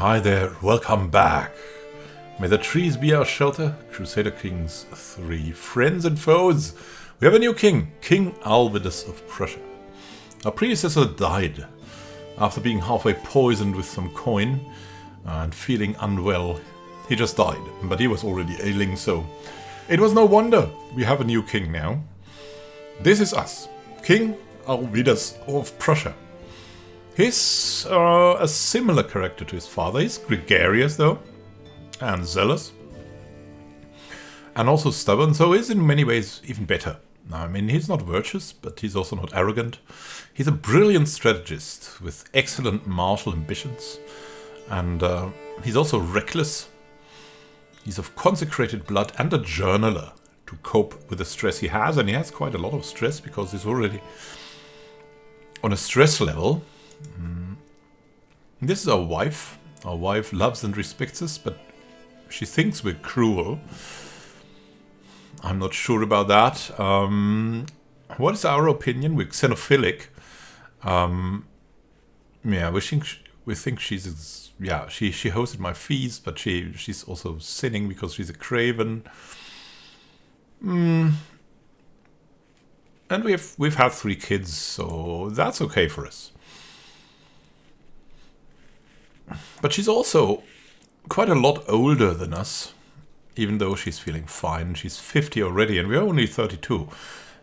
Hi there, welcome back. May the trees be our shelter. Crusader Kings 3. Friends and foes. We have a new king, King Vidilist of Prussia. Our predecessor died after being halfway poisoned with some coin and feeling unwell. He just died, but he was already ailing, so it was no wonder we have a new king now. This is us, King Vidilist of Prussia. He's a similar character to his father. He's gregarious though, and zealous, and also stubborn, so he's in many ways even better. I mean, he's not virtuous, but he's also not arrogant. He's a brilliant strategist with excellent martial ambitions, and he's also reckless. He's of consecrated blood and a journaler to cope with the stress he has, and he has quite a lot of stress because he's already on a stress level. This is our wife. Our wife loves and respects us, but she thinks we're cruel. I'm not sure about that. What is our opinion? We're xenophilic. Yeah, we think she's she hosted my feast, but she's also sinning because she's a craven. And we've had 3 kids, so that's okay for us. But she's also quite a lot older than us, even though she's feeling fine. She's 50 already, and we're only 32.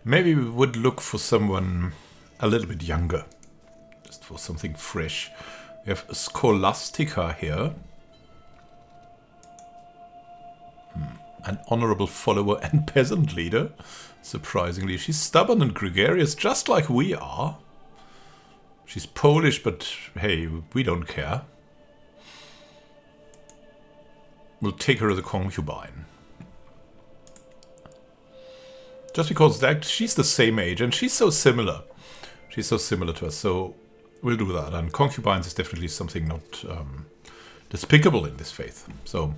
Maybe we would look for someone a little bit younger, just for something fresh. We have Scholastica here. An honorable follower and peasant leader. Surprisingly, she's stubborn and gregarious, just like we are. She's Polish, but hey, we don't care. We'll take her as a concubine. Just because she's the same age and she's so similar. She's so similar to us, so we'll do that. And concubines is definitely something not despicable in this faith. So,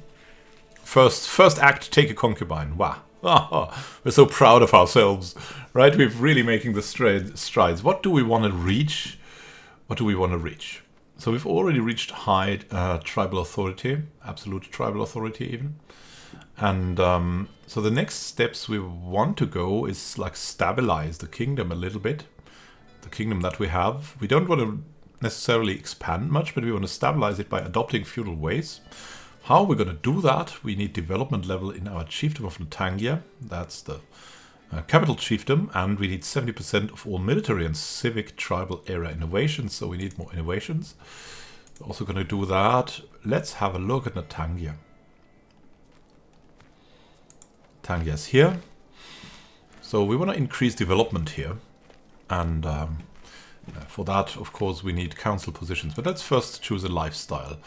first act, take a concubine. Wow. We're so proud of ourselves, right? We're really making the strides. What do we want to reach? What do we want to reach? So we've already reached high tribal authority, absolute tribal authority even. And so the next steps we want to go is like stabilize the kingdom a little bit. The kingdom that we have. We don't want to necessarily expand much, but we want to stabilize it by adopting feudal ways. How we're going to do that? We need development level in our chiefdom of Regalia. That's the capital chiefdom, and we need 70% of all military and civic tribal era innovations, so we need more innovations. We're also going to do that. Let's have a look at Regalia. Regalia here. So we want to increase development here, and for that, of course, we need council positions. But let's first choose a lifestyle.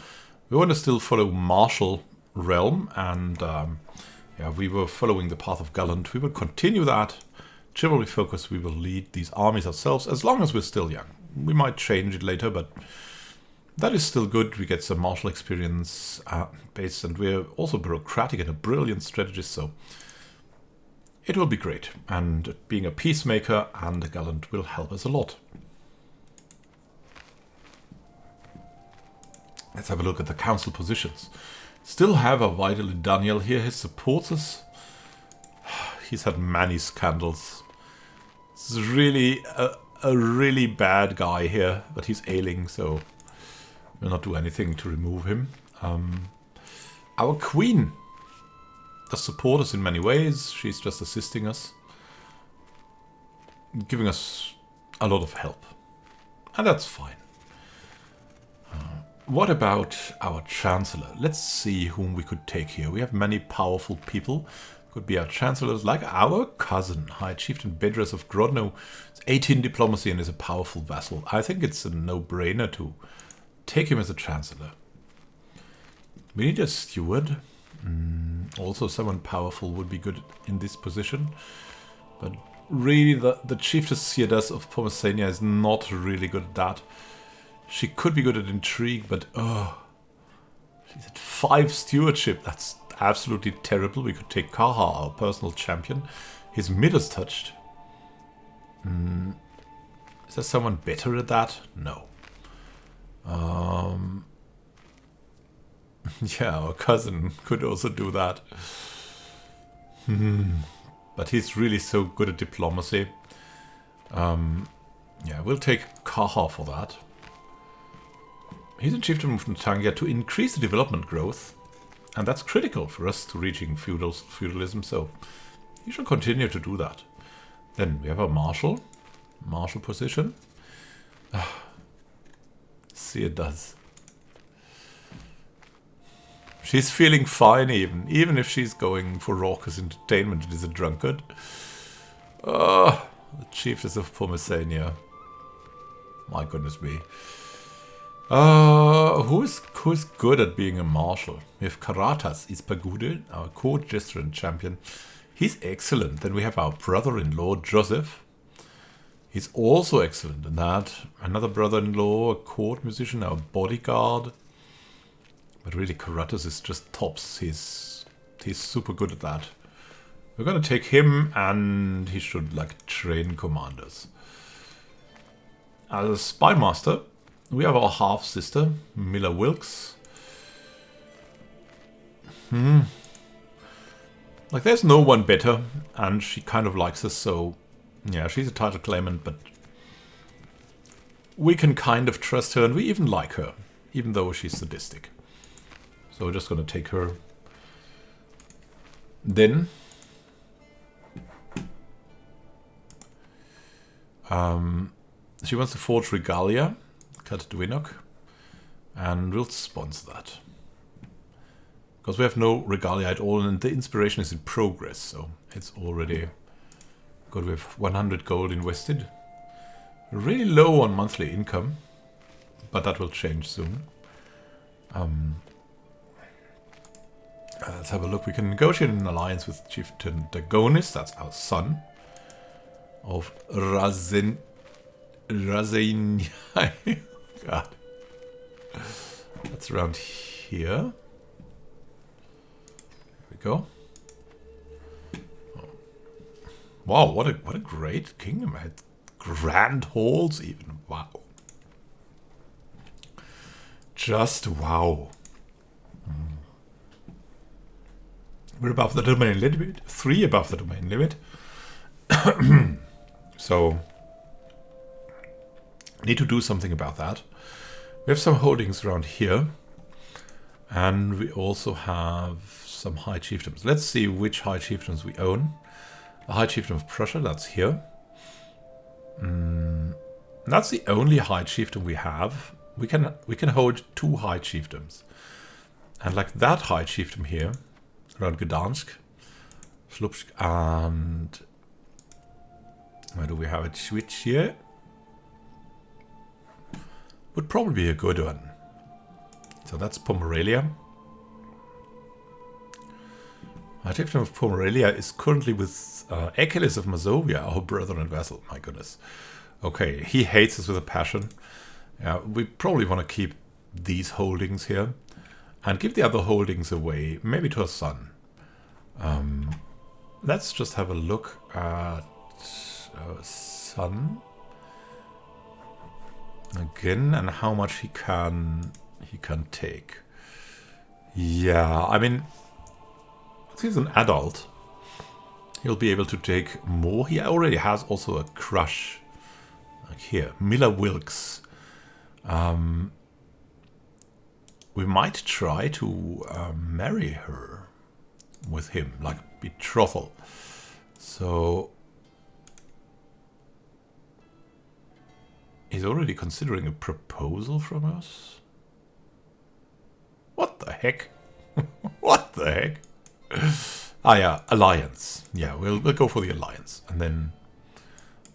We want to still follow martial realm, and we were following the path of Gallant. We will continue that. Chivalry focus, we will lead these armies ourselves as long as we're still young. We might change it later, but that is still good. We get some martial experience base, and we're also bureaucratic and a brilliant strategist, so it will be great. And being a peacemaker and a Gallant will help us a lot. Let's have a look at the council positions. Still have a Vidilist Daniel here. He supports us. He's had many scandals. This is really a really bad guy here, but he's ailing, so we'll not do anything to remove him. Our queen does support us in many ways. She's just assisting us, giving us a lot of help, and that's fine. What about our Chancellor? Let's see whom we could take here. We have many powerful people. Could be our Chancellors, like our cousin, High Chieftain Bedras of Grodno. It's 18 diplomacy and is a powerful vassal. I think it's a no-brainer to take him as a Chancellor. We need a steward. Also, someone powerful would be good in this position. But really, the Chiefess Dievas of Pomesania is not really good at that. She could be good at intrigue, but she's at 5 stewardship. That's absolutely terrible. We could take Kaha, our personal champion. His mid is touched. Is there someone better at that? No. Yeah, our cousin could also do that. But he's really so good at diplomacy. Yeah, we'll take Kaha for that. He's in Chiefdom of Natangia to increase the development growth. And that's critical for us to reaching feudalism, so he shall continue to do that. Then we have a marshal position. See, it does. She's feeling fine even if she's going for raucous entertainment. It is a drunkard. The chiefess of Pomesania. My goodness me. Who's good at being a marshal? We have Karatas Ispagude, our court jester and champion. He's excellent. Then we have our brother-in-law, Joseph. He's also excellent in that. Another brother-in-law, a court musician, our bodyguard. But really, Karatas is just tops. He's super good at that. We're gonna take him, and he should like train commanders. As a spy master, we have our half sister, Mila Wilkes. Like, there's no one better, and she kind of likes us, so yeah, she's a title claimant, but we can kind of trust her, and we even like her, even though she's sadistic. So we're just gonna take her. Then she wants to forge Regalia, cut Dwinnock, and we'll sponsor that. Because we have no Regalia at all, and the inspiration is in progress, so it's already good. We have 100 gold invested. Really low on monthly income, but that will change soon. Let's have a look. We can negotiate an alliance with Chieftain Dagonis, that's our son, of Razen. God. That's around here. There we go. Wow, what a great kingdom. I had grand halls even. Wow. Just wow. We're above the domain limit. 3 above the domain limit. So need to do something about that. We have some holdings around here. And we also have some high chiefdoms. Let's see which high chiefdoms we own. The High Chiefdom of Prussia, that's here. That's the only High Chiefdom we have. We can hold 2 High Chiefdoms. And like that High Chiefdom here, around Gdansk, Slupsk, and where do we have it? Switch here. Would probably be a good one. So that's Pomerelia. High Chiefdom of Pomerelia is currently with Achilles of Mazovia, our brother and vassal. My goodness. Okay, he hates us with a passion. Yeah, we probably want to keep these holdings here and give the other holdings away, maybe to a son. Let's just have a look at our son again and how much he can take. Yeah, I mean, he's an adult. He'll be able to take more. He already has also a crush. Like here, Mila Wilkes. We might try to marry her with him, like betrothal. So he's already considering a proposal from us. What the heck? What the heck? Ah, yeah, alliance. Yeah, we'll go for the alliance, and then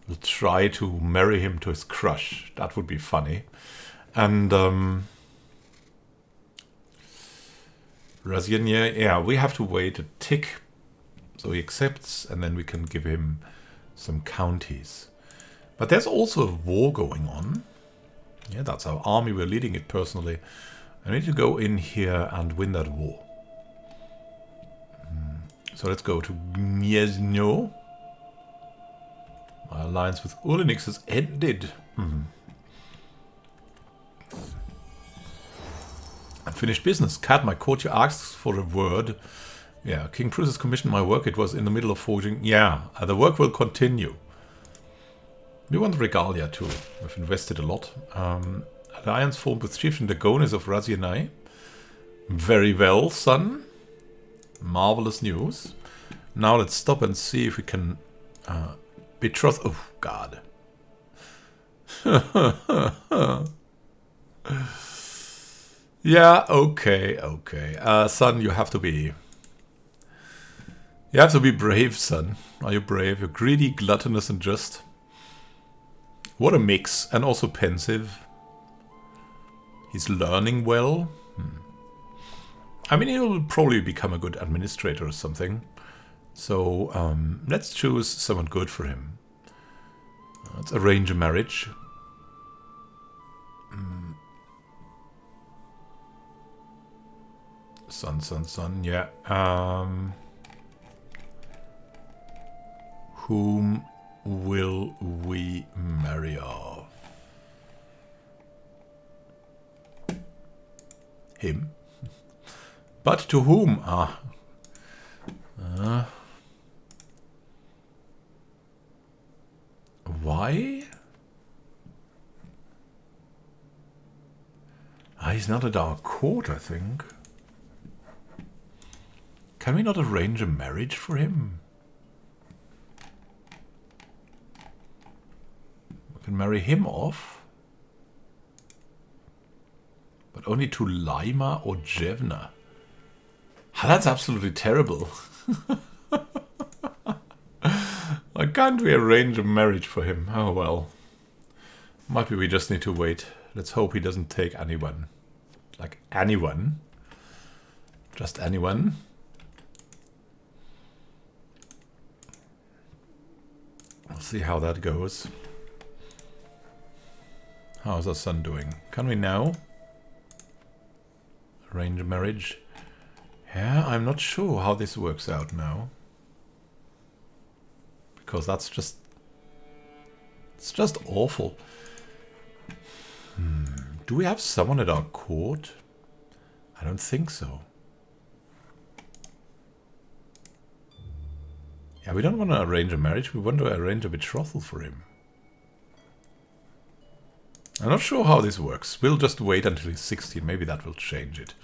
we'll try to marry him to his crush. That would be funny. And Razienia, yeah, we have to wait a tick, so he accepts, and then we can give him some counties. But there's also a war going on. Yeah, that's our army. We're leading it personally. I need to go in here and win that war. So let's go to Gniezno. My alliance with Ulinix has ended. And Unfinished business. Cat, my courtier asks for a word. Yeah, King Prussian commissioned my work. It was in the middle of forging. Yeah, the work will continue. We want Regalia too. We've invested a lot. Alliance formed with chieftain Dagonis of Razianai. Very well, son. Marvelous news. Now let's stop and see if we can betroth. Oh, God. Yeah, okay, okay. Son, you have to be... You have to be brave, son. Are you brave? You're greedy, gluttonous, and just. What a mix. And also pensive. He's learning well. I mean, he'll probably become a good administrator or something. So, let's choose someone good for him. Let's arrange a marriage. Son, yeah. Whom will we marry off? Him. But to whom? Why? He's not at our court, I think. Can we not arrange a marriage for him? We can marry him off. But only to Lima or Jevna. That's absolutely terrible. Why can't we arrange a marriage for him? Oh well. Might be we just need to wait. Let's hope he doesn't take anyone. Like anyone. Just anyone. We'll see how that goes. How's our son doing? Can we now arrange a marriage? Yeah, I'm not sure how this works out now. Because that's just... It's just awful. Do we have someone at our court? I don't think so. Yeah, we don't want to arrange a marriage. We want to arrange a betrothal for him. I'm not sure how this works. We'll just wait until he's 16. Maybe that will change it.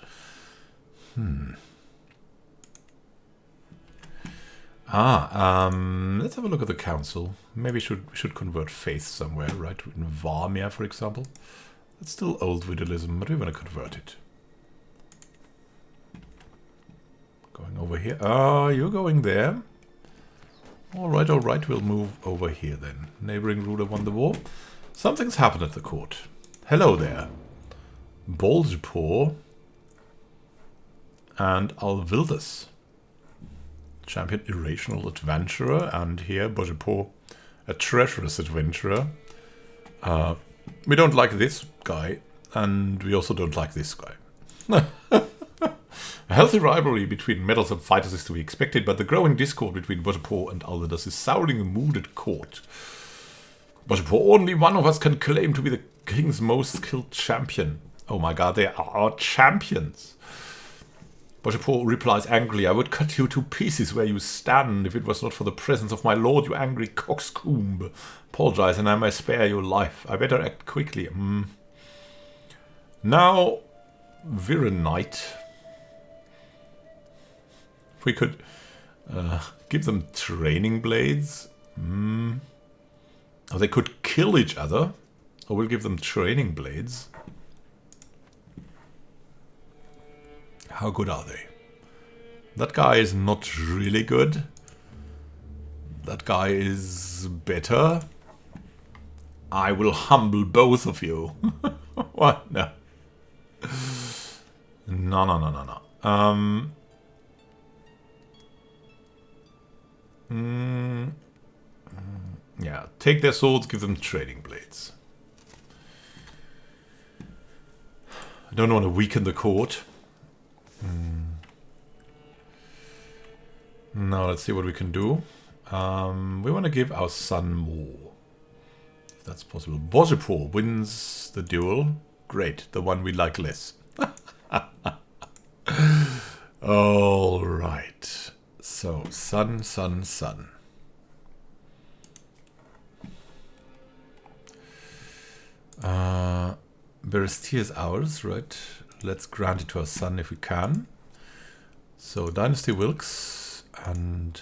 Let's have a look at the council. Maybe we should convert faith somewhere, right? In Varmia, for example. It's still old Vidilism, but we want to convert it. Going over here. You're going there. Alright, we'll move over here then. Neighboring ruler won the war. Something's happened at the court. Hello there. Boldjapor and Alvildas. Champion irrational adventurer, and here Boldjapor, a treacherous adventurer. We don't like this guy, and we also don't like this guy. A healthy rivalry between meddlesome fighters is to be expected, but the growing discord between Boldjapor and Alvildas is souring the mood at court. Boldjapor, only one of us can claim to be the king's most skilled champion. Oh my god, they are our champions. Boldjapor replies angrily, I would cut you to pieces where you stand if it was not for the presence of my lord, you angry coxcomb. Apologize and I may spare your life. I better act quickly. Now, we're a knight. We could give them training blades. Or they could kill each other. Or we'll give them training blades. How good are they? That guy is not really good. That guy is better. I will humble both of you. What? No. No. Yeah, take their swords, give them training blades. I don't want to weaken the court. Now let's see what we can do. We want to give our son more. If that's possible. Boldjapor wins the duel. Great, the one we like less. All right. So, son, son, son. Berestia is ours, right? Let's grant it to our son if we can. So, Dynasty Wilkes and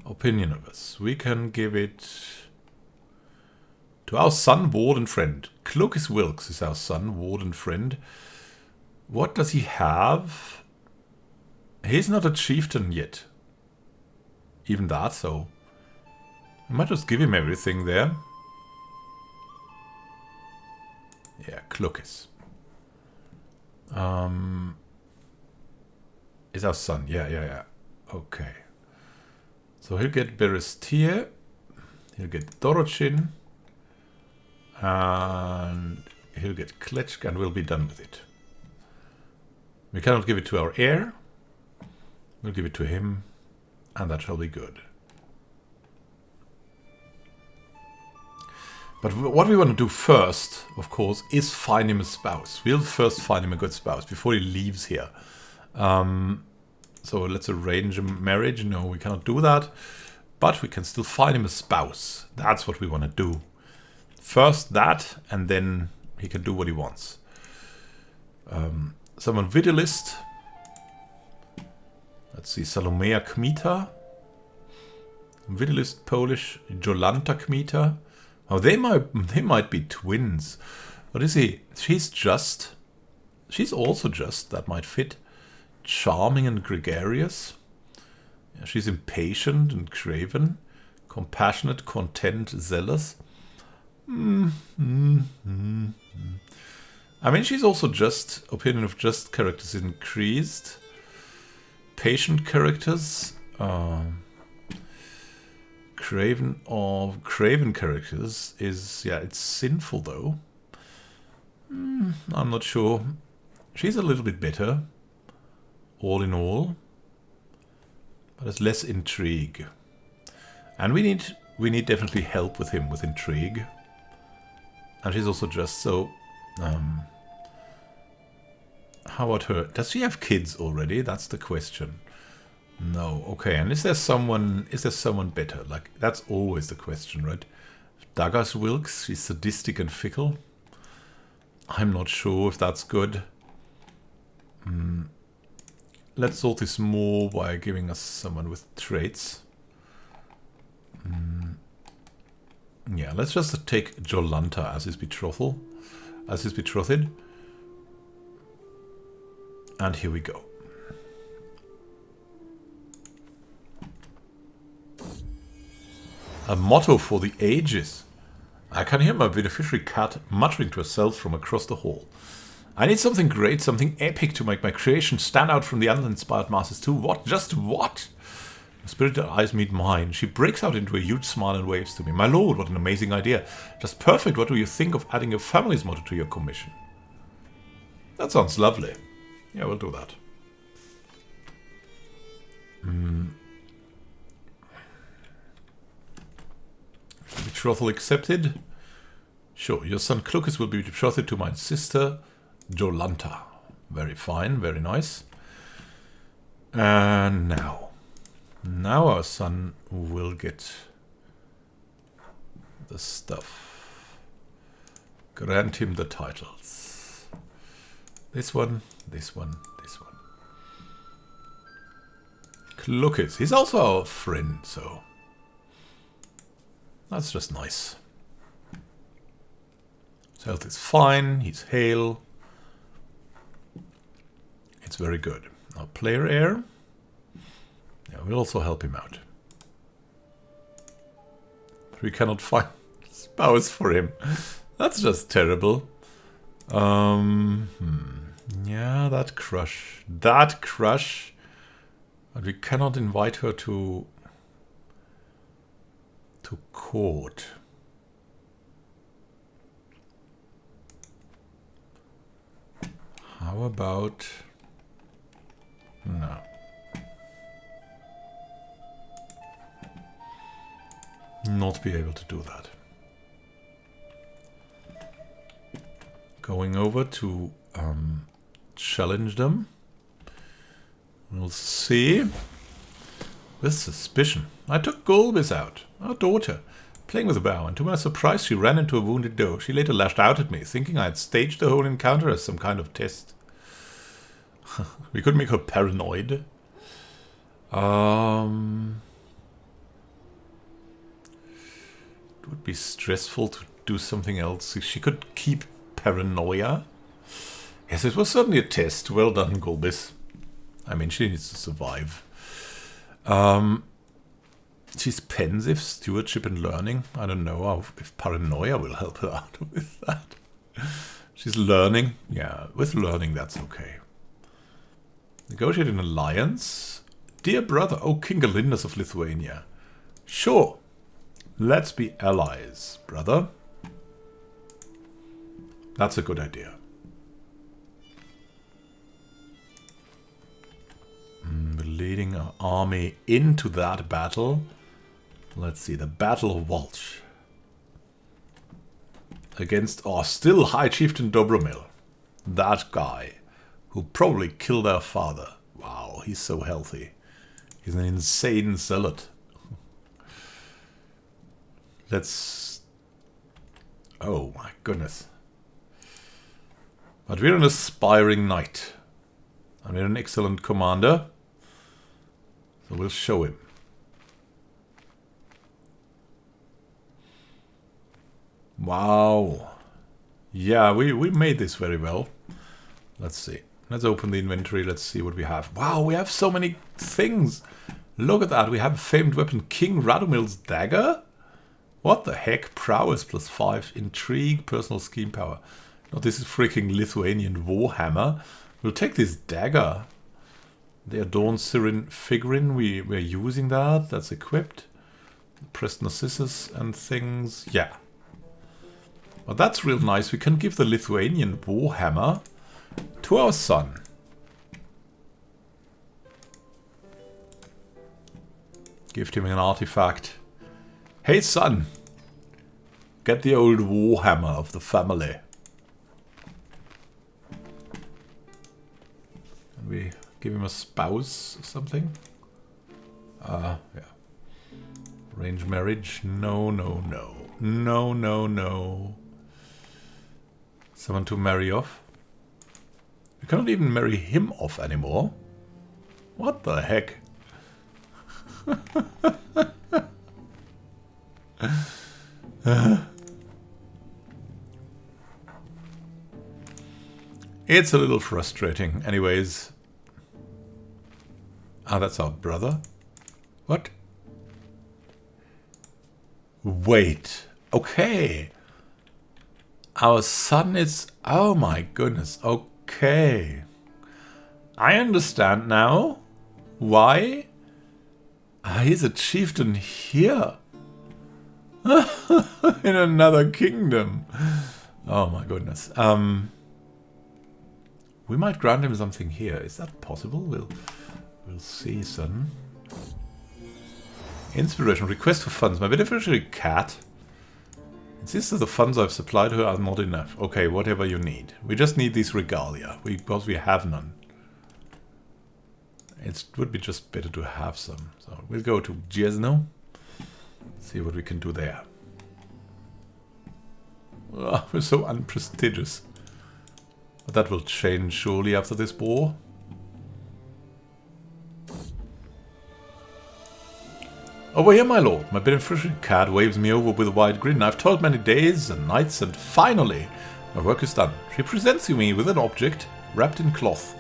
Opinion of us. We can give it to our son, ward and friend. Clovis Wilkes is our son, ward and friend. What does he have? He's not a chieftain yet. Even that, so I might just give him everything there. Yeah, Clovis. Is our son. Yeah. Okay. So he'll get Berestia. He'll get Dorochin. And he'll get Kletschk, and we'll be done with it. We cannot give it to our heir. We'll give it to him, and that shall be good. But what we want to do first, of course, is find him a spouse. We'll first find him a good spouse before he leaves here. So let's arrange a marriage. No, we cannot do that. But we can still find him a spouse. That's what we want to do. First that, and then he can do what he wants. Someone Vidilist. Let's see, Salomea Kmita. Vidilist Polish, Jolanta Kmita. Oh, they might be twins. What is he? She's also just. That might fit. Charming and gregarious. Yeah, she's impatient and craven. Compassionate, content, zealous. I mean, she's also just. Opinion of just characters increased. Patient characters. Craven characters is, yeah, it's sinful though. I'm not sure. She's a little bit better, all in all, but it's less intrigue. And we need definitely help with him with intrigue. And she's also just so. How about her? Does she have kids already? That's the question. No. Okay. And is there someone better? Like, that's always the question, right? Douglas Wilkes, she's sadistic and fickle. I'm not sure if that's good. Let's sort this more by giving us someone with traits. Yeah, let's just take Jolanta as his betrothal, betrothed. And here we go. A motto for the ages. I can hear my beneficiary cat muttering to herself from across the hall. I need something great, something epic to make my creation stand out from the uninspired masses too. What? Just what? Her spirited eyes meet mine. She breaks out into a huge smile and waves to me. My lord, what an amazing idea. Just perfect. What do you think of adding your family's motto to your commission? That sounds lovely. Yeah, we'll do that. Betrothal accepted. Sure, your son Clovis will be betrothed to my sister Jolanta. Very fine, very nice. And now our son will get the stuff. Grant him the titles. This one, this one, this one. Clovis, he's also our friend, so that's just nice. His health is fine, he's hale. It's very good. Our player heir. Yeah, we'll also help him out. But we cannot find a spouse for him. That's just terrible. Yeah, that crush. That crush. But we cannot invite her to court. How about... No. Not be able to do that. Going over to challenge them. We'll see. With suspicion. I took Gulbis out, our daughter, playing with a bow, and to my surprise she ran into a wounded doe. She later lashed out at me, thinking I had staged the whole encounter as some kind of test. We could make her paranoid. It would be stressful to do something else. She could keep paranoia. Yes, it was certainly a test. Well done, Gulbis. I mean, she needs to survive. She's pensive, stewardship and learning. I don't know if paranoia will help her out with that. She's learning. Yeah, with learning that's okay. Negotiate an alliance. Dear brother, oh King Galindus of Lithuania. Sure. Let's be allies, brother. That's a good idea. We're leading our army into that battle. Let's see, the Battle of Walsh. Against our still High Chieftain Dobromil. That guy who probably killed our father. Wow, he's so healthy. He's an insane zealot. Let's... Oh my goodness. But we're an aspiring knight. And we're an excellent commander. So we'll show him. Wow. Yeah, we made this very well. Let's see. Let's open the inventory. Let's see what we have. Wow, we have so many things. Look at that. We have a famed weapon, King Radomil's dagger. What the heck? Prowess +5. Intrigue, personal scheme power. No, this is freaking Lithuanian warhammer. We'll take this dagger. The adorned Syrian figurine. We're using that. That's equipped. Pressed Narcissus and things. Yeah. Well, that's real nice. We can give the Lithuanian warhammer to our son. Gift him an artifact. Hey son, get the old warhammer of the family. Can we give him a spouse or something? Yeah. Arranged marriage? No, no, no. No, no, no. Someone to marry off? We cannot even marry him off anymore. What the heck? It's a little frustrating. Anyways. Ah, that's our brother. What? Wait. Okay. Our son is... Oh my goodness. Okay. I understand now. Why? He's a chieftain here. In another kingdom. Oh my goodness. We might grant him something here. Is that possible? We'll see, son. Inspiration. Request for funds. My beneficiary cat. Insists that the funds I've supplied her are not enough. Okay, whatever you need. We just need these regalia. Because we have none. It would be just better to have some. So we'll go to Jesno. See what we can do there. Oh, we're so unprestigious. But that will change surely after this war. Over here, my lord. My beneficiary cat waves me over with a wide grin. I've toiled many days and nights, and finally, my work is done. She presents me with an object wrapped in cloth.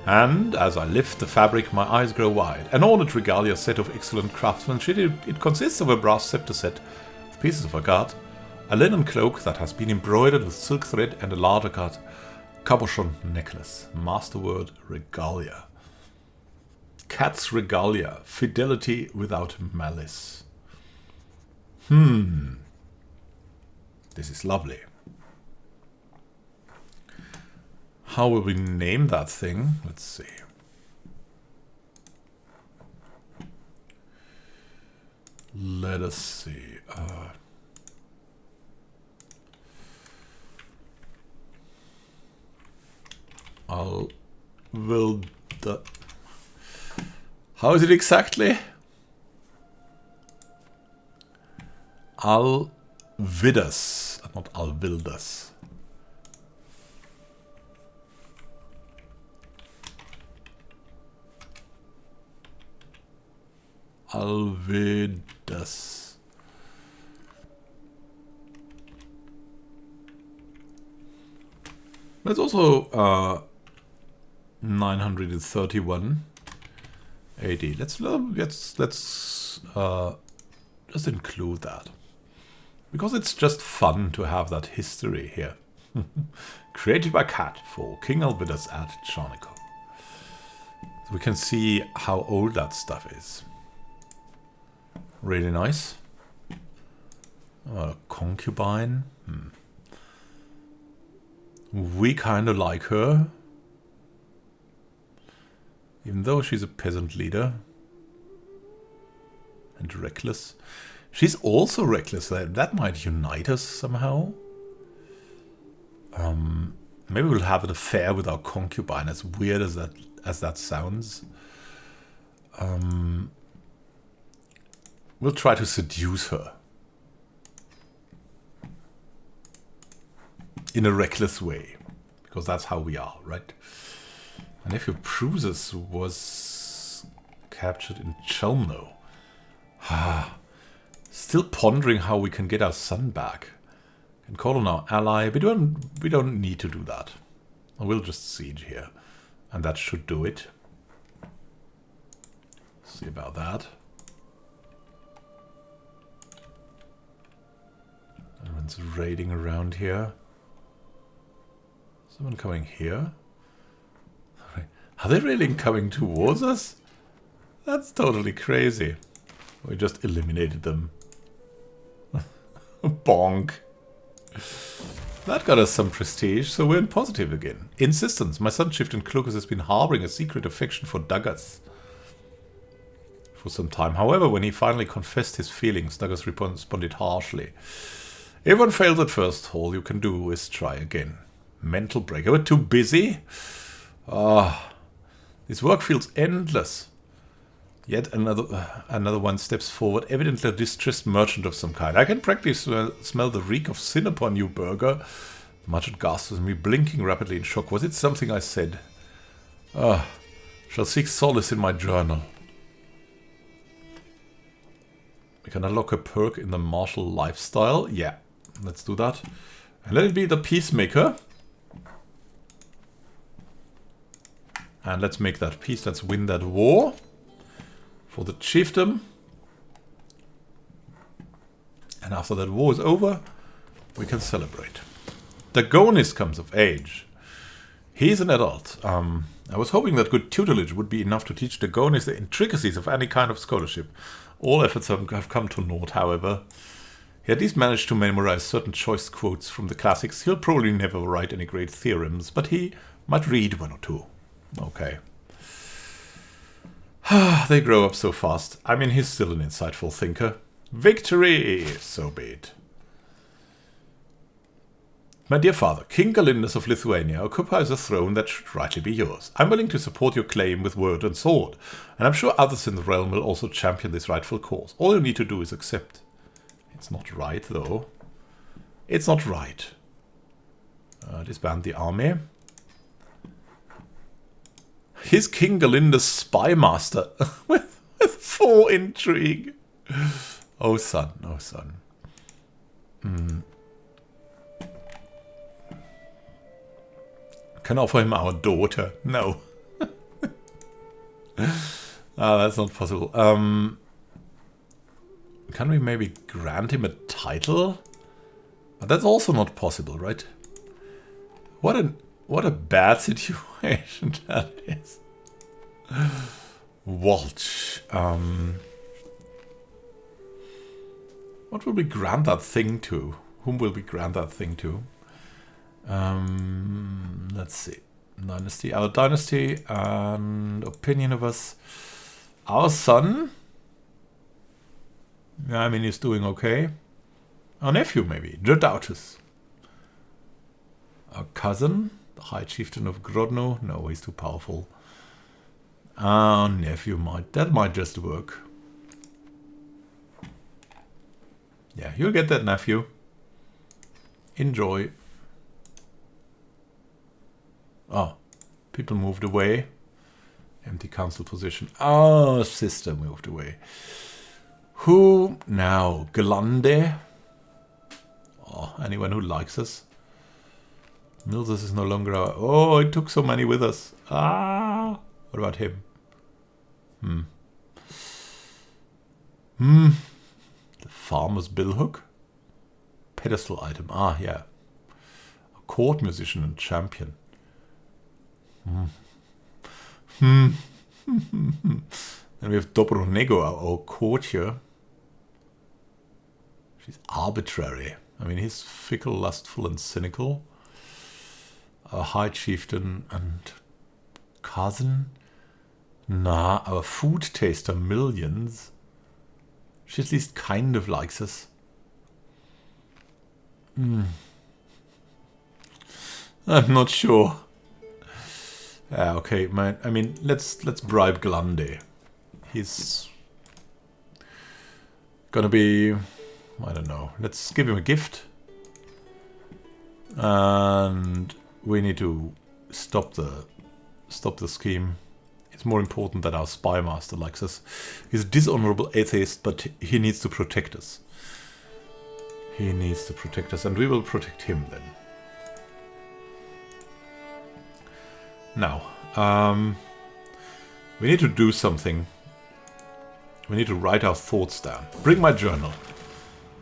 And as I lift the fabric, my eyes grow wide. An ornate regalia set of excellent craftsmanship. It consists of a brass scepter set with pieces of agate, a linen cloak that has been embroidered with silk thread, and a large agate cabochon necklace. Masterword regalia. Cat's regalia. Fidelity without malice. This is lovely. How will we name that thing? Let's see. Let us see. I'll How is it exactly? Alvidas, not Alvildas. Alvidas. There's also 931 AD. Let's just include that, because it's just fun to have that history here. Created by Cat for King Alvidas at Charnico. So we can see how old that stuff is. Really nice. Concubine. We kind of like her. Even though she's a peasant leader. And reckless. She's also reckless. That might unite us somehow. Maybe we'll have an affair with our concubine, as weird as that sounds. We'll try to seduce her. In a reckless way. Because that's how we are, right? My nephew Prussian was captured in Chelmno. Still pondering how we can get our son back. And call on our ally. We don't need to do that. We'll just siege here. And that should do it. See about that. Everyone's raiding around here. Someone coming here? Are they really coming towards us? That's totally crazy. We just eliminated them. Bonk. That got us some prestige, so we're in positive again. Insistence. My son Chieftain Clucas has been harboring a secret affection for Douglas for some time. However, when he finally confessed his feelings, Douglas responded harshly. Everyone failed at first. All you can do is try again. Mental break. We're too busy. This work feels endless. Yet another one steps forward, evidently a distressed merchant of some kind. I can practically smell the reek of sin upon you, burgher. The merchant gasps at me, blinking rapidly in shock. Was it something I said? Shall seek solace in my journal. We can unlock a perk in the martial lifestyle. Yeah, let's do that. And let it be the peacemaker. And let's make that peace. Let's win that war. For the chiefdom. And after that war is over, we can celebrate. The Dagonis comes of age. He's an adult. I was hoping that good tutelage would be enough to teach Dagonis the intricacies of any kind of scholarship. All efforts have come to naught, however. He at least managed to memorize certain choice quotes from the classics. He'll probably never write any great theorems, but he might read one or two. Okay. They grow up so fast. I mean, he's still an insightful thinker. Victory! So be it. My dear father, King Galindus of Lithuania occupies a throne that should rightly be yours. I'm willing to support your claim with word and sword, and I'm sure others in the realm will also champion this rightful cause. All you need to do is accept. It's not right, though. It's not right. Disband the army. He's King Galindus' spy master with 4 intrigue. Oh son, oh son. Can offer him our daughter. No. That's not possible. Can we maybe grant him a title? But that's also not possible, right? What a bad situation that is. Walsh. What will we grant that thing to? Whom will we grant that thing to? Let's see. Dynasty. Our dynasty and opinion of us. Our son. Yeah, I mean, he's doing okay. Our nephew, maybe. Jodautus. Our cousin. The High Chieftain of Grodno? No, he's too powerful. Nephew might. That might just work. Yeah, you'll get that, nephew. Enjoy. Oh, people moved away. Empty council position. Oh, sister moved away. Who now? Glande? Oh, anyone who likes us. Mills is no longer our... Oh, it took so many with us. Ah, what about him? The farmer's billhook? Pedestal item. Ah, yeah. A court musician and champion. And we have Dobronego, our courtier. She's arbitrary. I mean, he's fickle, lustful, and cynical. Our high chieftain and cousin. Nah, our food taster, Millions. She at least kind of likes us. I'm not sure. Okay, I mean, let's bribe Glande. He's gonna be, I don't know. Let's give him a gift, and we need to stop the scheme. It's more important that our spy master likes us. He's a dishonorable atheist, but he needs to protect us. He needs to protect us, and we will protect him then. Now, we need to do something. We need to write our thoughts down. Bring my journal.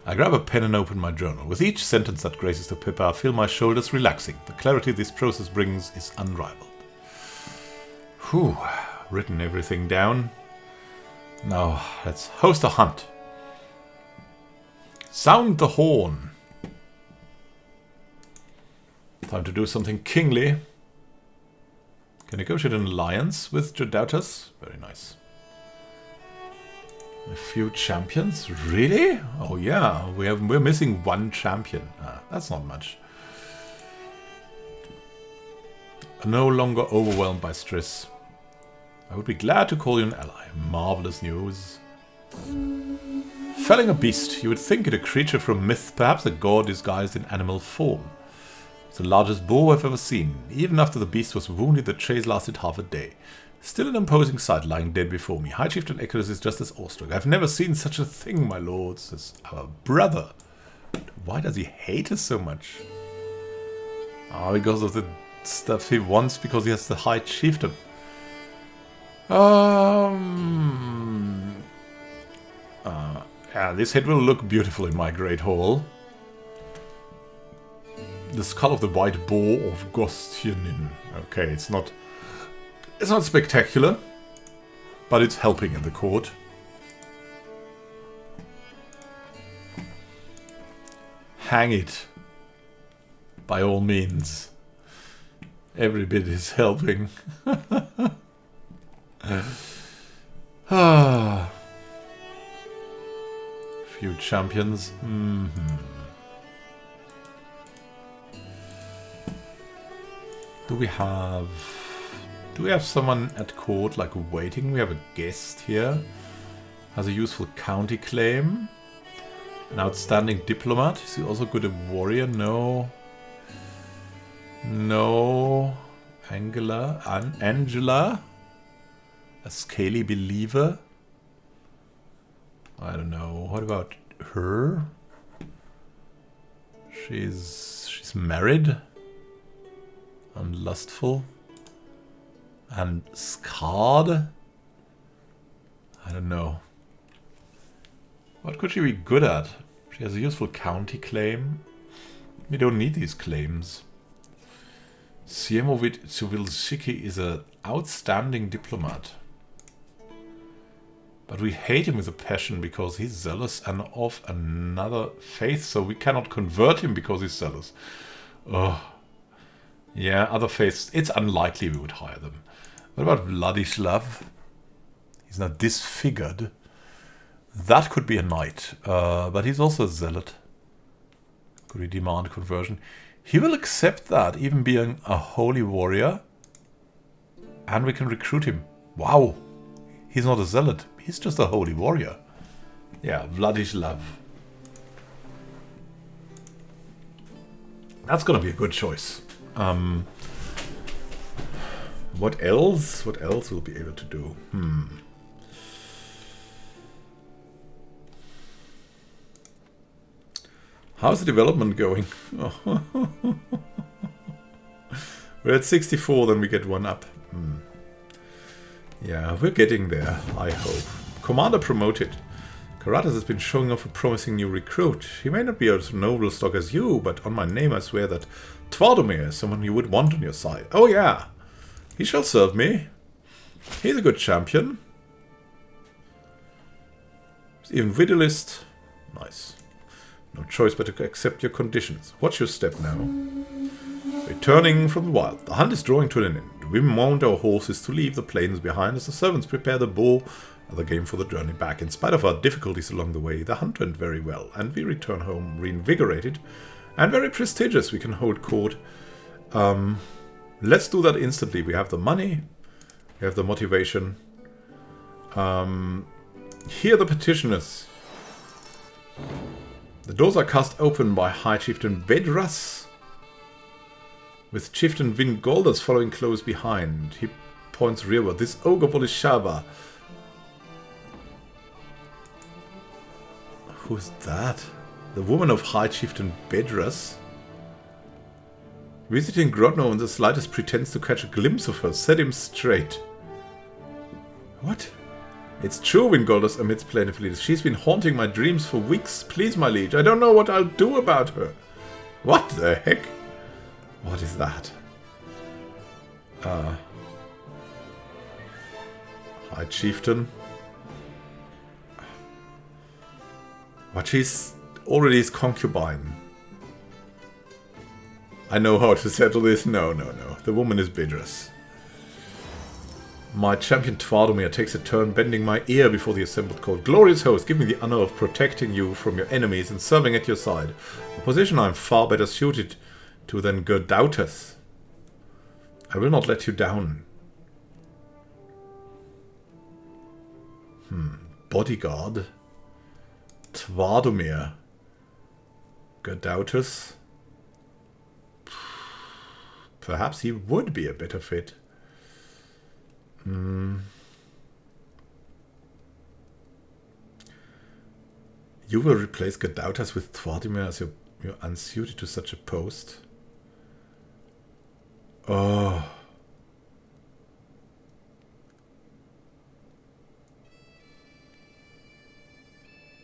I grab a pen and open my journal. With each sentence that graces the paper, I feel my shoulders relaxing. The clarity this process brings is unrivaled. Whew, written everything down. Now, let's host a hunt. Sound the horn. Time to do something kingly. Can negotiate an alliance with Jadautas. Very nice. A few champions? Really? Oh yeah, we're missing one champion. That's not much. No longer overwhelmed by stress. I would be glad to call you an ally. Marvelous news. Felling a beast. You would think it a creature from myth, perhaps a god disguised in animal form. It's the largest boar I've ever seen. Even after the beast was wounded, the chase lasted half a day. Still an imposing sight lying dead before me. High Chieftain Echoes is just as awestruck. I've never seen such a thing, my lord, says our brother. Why does he hate us so much? Ah, because of the stuff he wants, because he has the High Chiefdom. Yeah, this head will look beautiful in my great hall. The skull of the white boar of Gostyanin. Okay, it's not spectacular, but it's helping in the court. Hang it. By all means. Every bit is helping. Few champions. Do we have someone at court like waiting? We have a guest here. Has a useful county claim. An outstanding diplomat. Is he also good at warrior? No. No. Angela. A scaly believer. I don't know. What about her? She's married. And lustful. And scarred. I don't know. What could she be good at? She has a useful county claim. We don't need these claims. Siemovid Suvilshiki is an outstanding diplomat. But we hate him with a passion because he's zealous and of another faith, so we cannot convert him because he's zealous. Oh. Yeah, other faiths, it's unlikely we would hire them. What about Vladislav? He's not disfigured. That could be a knight, but he's also a zealot. Could we demand conversion? He will accept that, even being a holy warrior. And we can recruit him. Wow. He's not a zealot. He's just a holy warrior. Yeah, Vladislav. That's gonna be a good choice. What else? What else we'll be able to do? How's the development going? We're at 64, then we get one up. Yeah, we're getting there, I hope. Commander promoted. Karatas has been showing off a promising new recruit. He may not be as noble stock as you, but on my name I swear that Tvardomir is someone you would want on your side. Oh yeah, he shall serve me. He's a good champion. Even Vidilist. Nice. No choice but to accept your conditions. What's your step now? Returning from the wild. The hunt is drawing to an end. We mount our horses to leave the plains behind as the servants prepare the bow and the game for the journey back. In spite of our difficulties along the way, the hunt went very well, and we return home reinvigorated and very prestigious. We can hold court. Let's do that instantly. We have the money. We have the motivation. Here are the petitioners. The doors are cast open by High Chieftain Bedras, with Chieftain Vingoldas following close behind. He points rearward. This ogre Volishava. Who's that? The woman of High Chieftain Bedras? Visiting Grodno and the slightest pretense to catch a glimpse of her. Set him straight. What? It's true, Vingoldas admits plaintively. She's been haunting my dreams for weeks. Please, my liege, I don't know what I'll do about her. What the heck? What is that? High Chieftain. But she's already his concubine. I know how to settle this. No. The woman is Bedras. My champion Tvardomir takes a turn bending my ear before the assembled court. Glorious host, give me the honor of protecting you from your enemies and serving at your side. A position I am far better suited to than Gerdautas. I will not let you down. Bodyguard. Tvardomir. Gerdautas. Perhaps he would be a better fit. You will replace Gerdautas with Tvardomir as you're unsuited to such a post. Oh.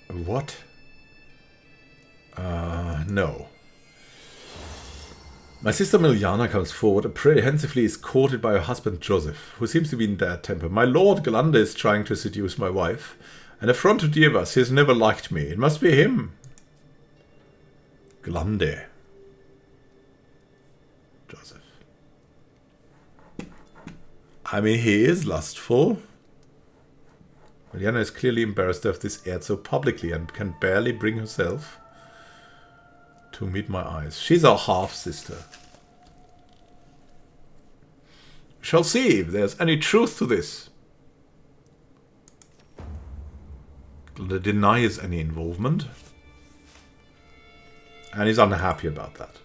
What? No. My sister Miliana comes forward, apprehensively is courted by her husband Joseph, who seems to be in bad temper. My lord Galanda is trying to seduce my wife. An affront to Dievas. He has never liked me. It must be him. Glande. Joseph. I mean, he is lustful. Miliana is clearly embarrassed to have this aired so publicly and can barely bring herself to meet my eyes. She's our half-sister. We shall see if there's any truth to this. Glande denies any involvement. And he's unhappy about that.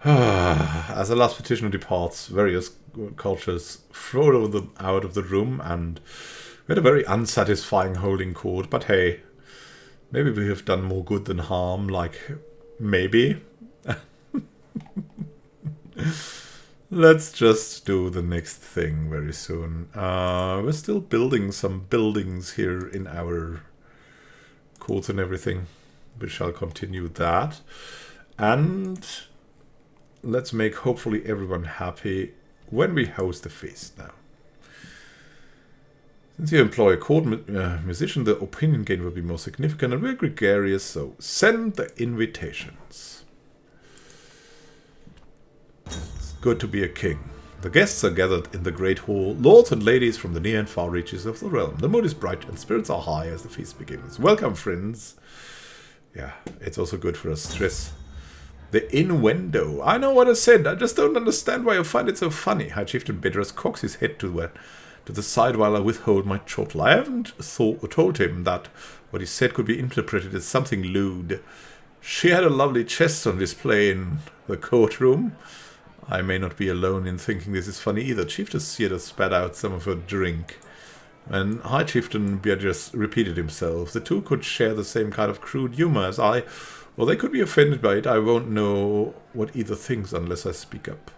As the last petitioner departs, various cultures throw them out of the room, and we had a very unsatisfying holding court. But hey, maybe we have done more good than harm, like, maybe. Let's just do the next thing very soon. We're still building some buildings here in our courts and everything. We shall continue that. And let's make hopefully everyone happy when we host a feast now. Since you employ a court musician, the opinion gain will be more significant, and we're gregarious, so send the invitations. It's good to be a king. The guests are gathered in the great hall, lords and ladies from the near and far reaches of the realm. The mood is bright and spirits are high as the feast begins. Welcome, friends. Yeah, it's also good for a stress The innuendo. I know what I said. I just don't understand why you find it so funny. High Chieftain Bedros cocks his head to the side while I withhold my chortle. I haven't told him that what he said could be interpreted as something lewd. She had a lovely chest on display in the courtroom. I may not be alone in thinking this is funny either. Chieftain Cedar spat out some of her drink, and High Chieftain Bedros repeated himself. The two could share the same kind of crude humor as I. Well, they could be offended by it. I won't know what either thinks unless I speak up.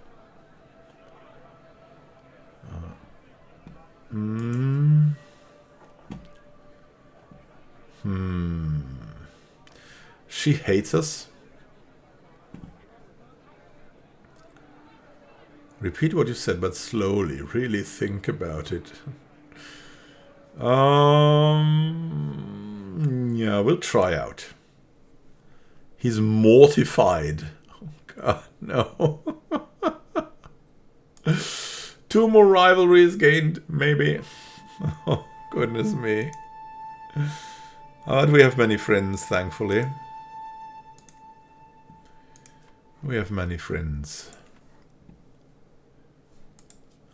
She hates us. Repeat what you said, but slowly. Really think about it. Yeah, we'll try out. He's mortified. Oh god, no. 2 more rivalries gained, maybe. Oh, goodness me. But we have many friends, thankfully. We have many friends.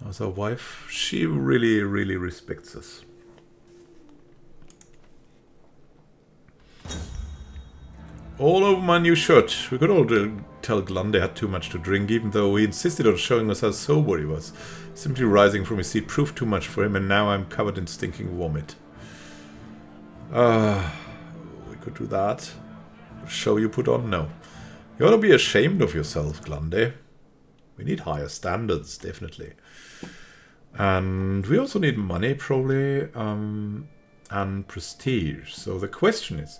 How's our wife? She really, really respects us. All over my new shirt. We could all tell Glande had too much to drink, even though he insisted on showing us how sober he was. Simply rising from his seat proved too much for him, and now I'm covered in stinking vomit. We could do that. Show you put on? No. You ought to be ashamed of yourself, Glande. We need higher standards, definitely. And we also need money, probably, and prestige. So the question is,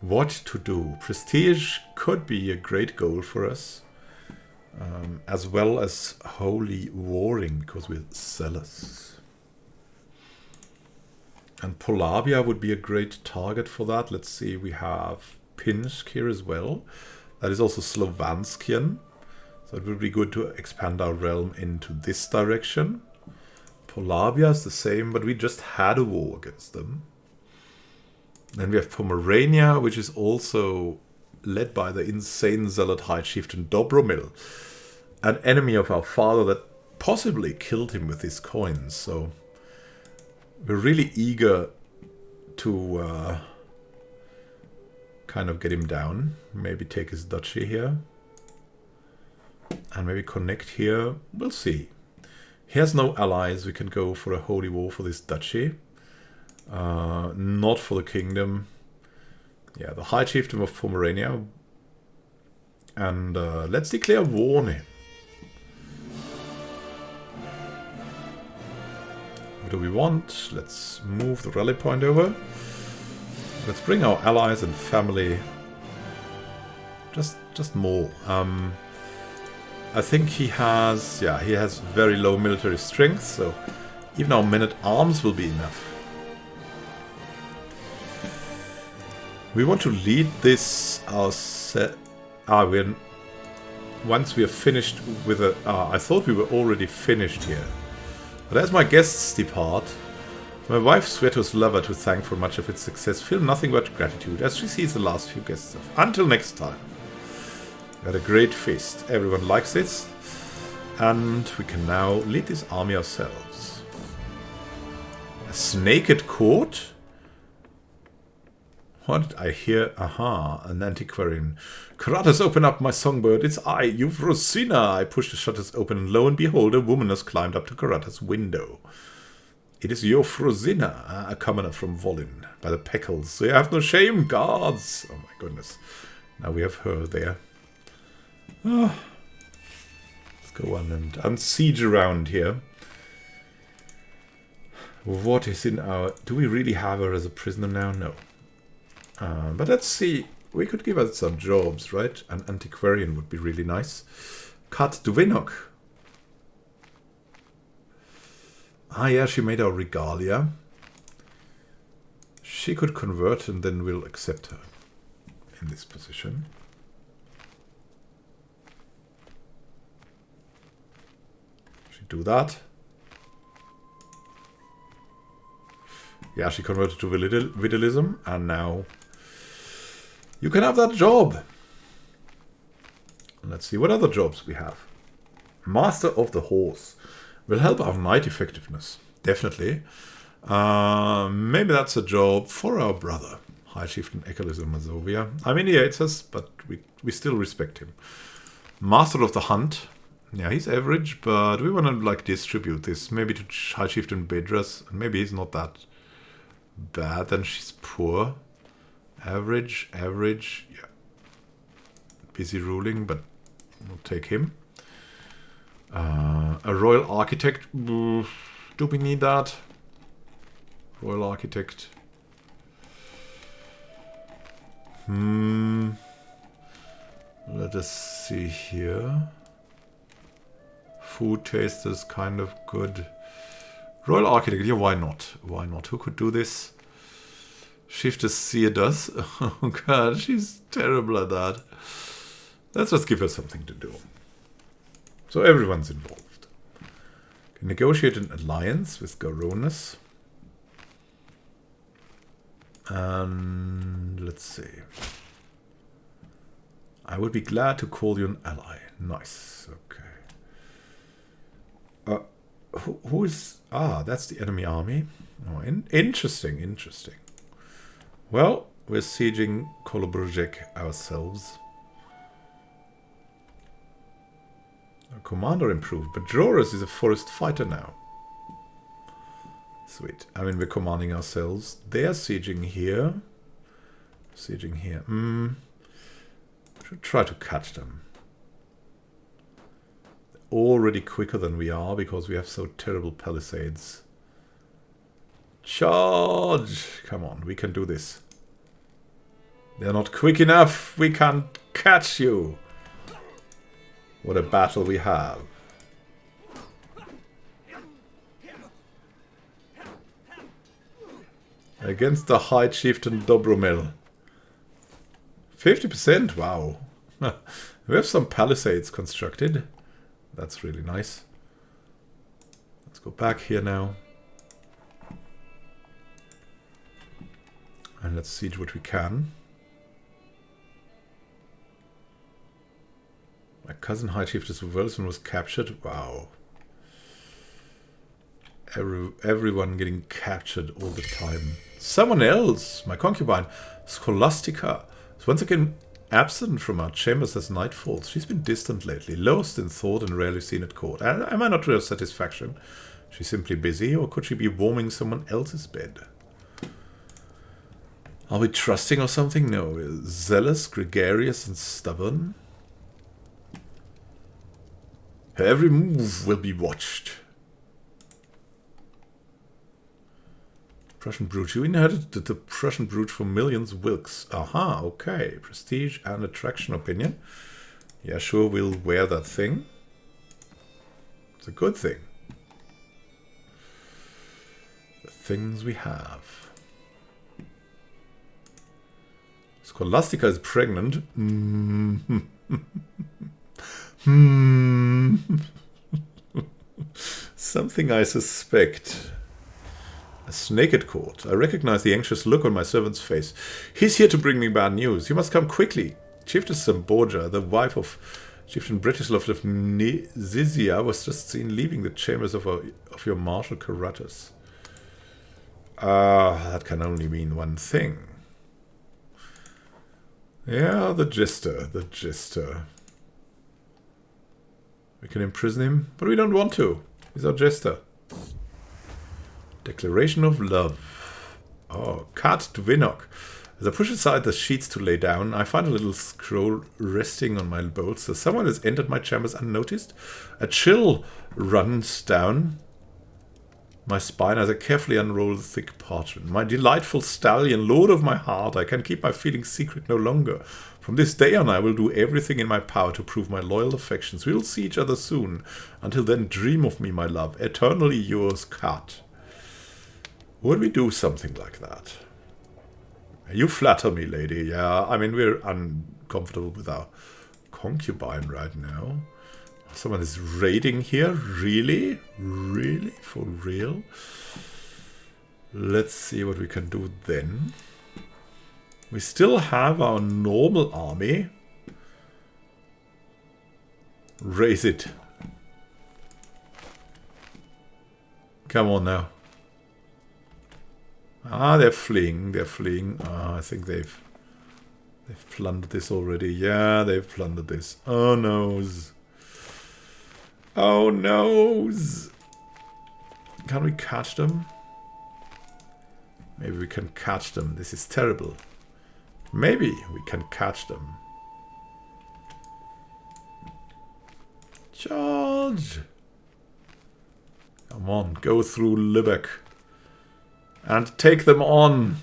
what to do? Prestige could be a great goal for us, as well as holy warring, because we're zealous. And Polabia would be a great target for that. Let's see, we have Pinsk here as well. That is also Slovanskian. So it would be good to expand our realm into this direction. Polabia is the same, but we just had a war against them. Then we have Pomerania, which is also led by the insane zealot High Chieftain Dobromil, an enemy of our father that possibly killed him with his coins. So we're really eager to kind of get him down. Maybe take his duchy here. And maybe connect here. We'll see. He has no allies. We can go for a holy war for this duchy. Not for the kingdom. Yeah, the High Chiefdom of Pomerania. And let's declare war on him. What do we want? Let's move the rally point over. Let's bring our allies and family. Just more. I think he has very low military strength, so even our men-at-arms will be enough. We want to lead this ourselves. Once we are finished with a... I thought we were already finished here. But as my guests depart, my wife Sveto's lover to thank for much of its success, feel nothing but gratitude as she sees the last few guests off. Until next time. We had a great feast. Everyone likes this. And we can now lead this army ourselves. A snake at court? What did I hear? Aha, an antiquarian. Karatas, open up, my songbird. It's I, Euphrosyna. I pushed the shutters open, and lo and behold, a woman has climbed up to Karatas' window. It is Euphrosyna, a commoner from Volin, by the Peckles. So you have no shame, guards. Oh my goodness. Now we have her there. Let's go on and unsiege around here. What is in our... Do we really have her as a prisoner now? No. But let's see. We could give her some jobs, right? An antiquarian would be really nice. Kat Duvinok. Ah, yeah, she made our Regalia. She could convert and then we'll accept her in this position. She do that. Yeah, she converted to Vidilism, and now you can have that job. Let's see what other jobs we have. Master of the Horse will help our knight effectiveness. Definitely. Maybe that's a job for our brother, High Chieftain Echolis of Mazovia. I mean, he hates us, but we still respect him. Master of the Hunt. Yeah, he's average, but we want to like distribute this. Maybe to High Chieftain Bedras. Maybe he's not that bad. Then she's poor. Average. Yeah. Busy ruling, but we'll take him. A Royal Architect. Do we need that? Royal Architect. Let us see here. Food taste is kind of good. Royal Architect, yeah, why not? Why not? Who could do this? Shift Seer does. Oh god, she's terrible at that. Let's just give her something to do. So everyone's involved. Can negotiate an alliance with Garonus. And let's see. I would be glad to call you an ally. Nice. Okay. Who is... Ah, that's the enemy army. Oh, interesting. Well, we're sieging Kolobrujek ourselves. Our commander improved, but Joris is a forest fighter now. Sweet. I mean, we're commanding ourselves. They are sieging here. Sieging here. Should try to catch them. Already quicker than we are because we have so terrible palisades. Charge! Come on, we can do this. They're not quick enough. We can't catch you. What a battle we have. Against the High Chieftain Dobromil. 50%? Wow. We have some palisades constructed. That's really nice. Let's go back here now. And let's siege what we can. My cousin High Chiefess of Welsman was captured. Wow. Everyone getting captured all the time. Someone else, my concubine, Scholastica, is once again absent from our chambers as night falls. She's been distant lately, lost in thought and rarely seen at court. Am I not to her satisfaction? She's simply busy, or could she be warming someone else's bed? Are we trusting or something? No. Zealous, gregarious, and stubborn. Her every move will be watched. Prussian brooch. You inherited the Prussian brooch for millions Wilkes. Aha, okay. Prestige and attraction opinion. Yeah, sure, we'll wear that thing. It's a good thing. The things we have. Scholastica is pregnant. Something I suspect. A snake at court. I recognize the anxious look on my servant's face. He's here to bring me bad news. You must come quickly. Chiefess Samborja, the wife of Chieftain Britislav of Nizizia, was just seen leaving the chambers of your Marshal Karatas. That can only mean one thing. Yeah, the Jester. We can imprison him, but we don't want to. He's our Jester. Declaration of love. Oh, Kat to Vinok. As I push aside the sheets to lay down, I find a little scroll resting on my bolster. Someone has entered my chambers unnoticed. A chill runs down my spine as I carefully unroll the thick parchment. My delightful stallion, lord of my heart, I can keep my feelings secret no longer. From this day on, I will do everything in my power to prove my loyal affections. We will see each other soon. Until then, dream of me, my love. Eternally yours, Kat. Would we do something like that? You flatter me, lady. Yeah, I mean, we're uncomfortable with our concubine right now. Someone is raiding here? Really? Really? For real? Let's see what we can do then. We still have our normal army. Raise it. Come on now. Ah, they're fleeing. They're fleeing. Ah, I think they've plundered this already. Yeah, they've plundered this. Oh noes. Oh noes. Can we catch them? Maybe we can catch them. This is terrible. Maybe we can catch them. Charge! Come on, go through Lübeck. And take them on.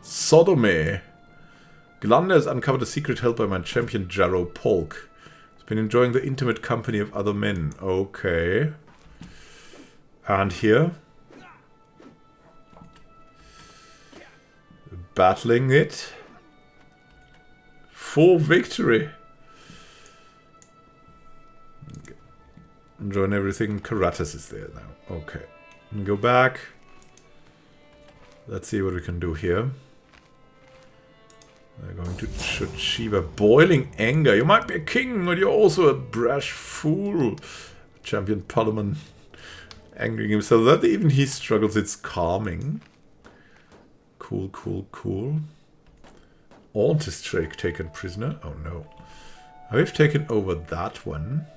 Sodomy. Glander has uncovered a secret held by my champion Jarrow Polk. He's been enjoying the intimate company of other men. Okay. And here? Battling it. For victory. Enjoying everything. Karatas is there now. Okay. Go back. Let's see what we can do here. They're going to shoot Shiva. Boiling anger. You might be a king, but you're also a brash fool. Champion Parliament angering himself. That even he struggles. It's calming. Cool, cool, cool. Orchestrate taken prisoner. Oh no. We've taken over that one.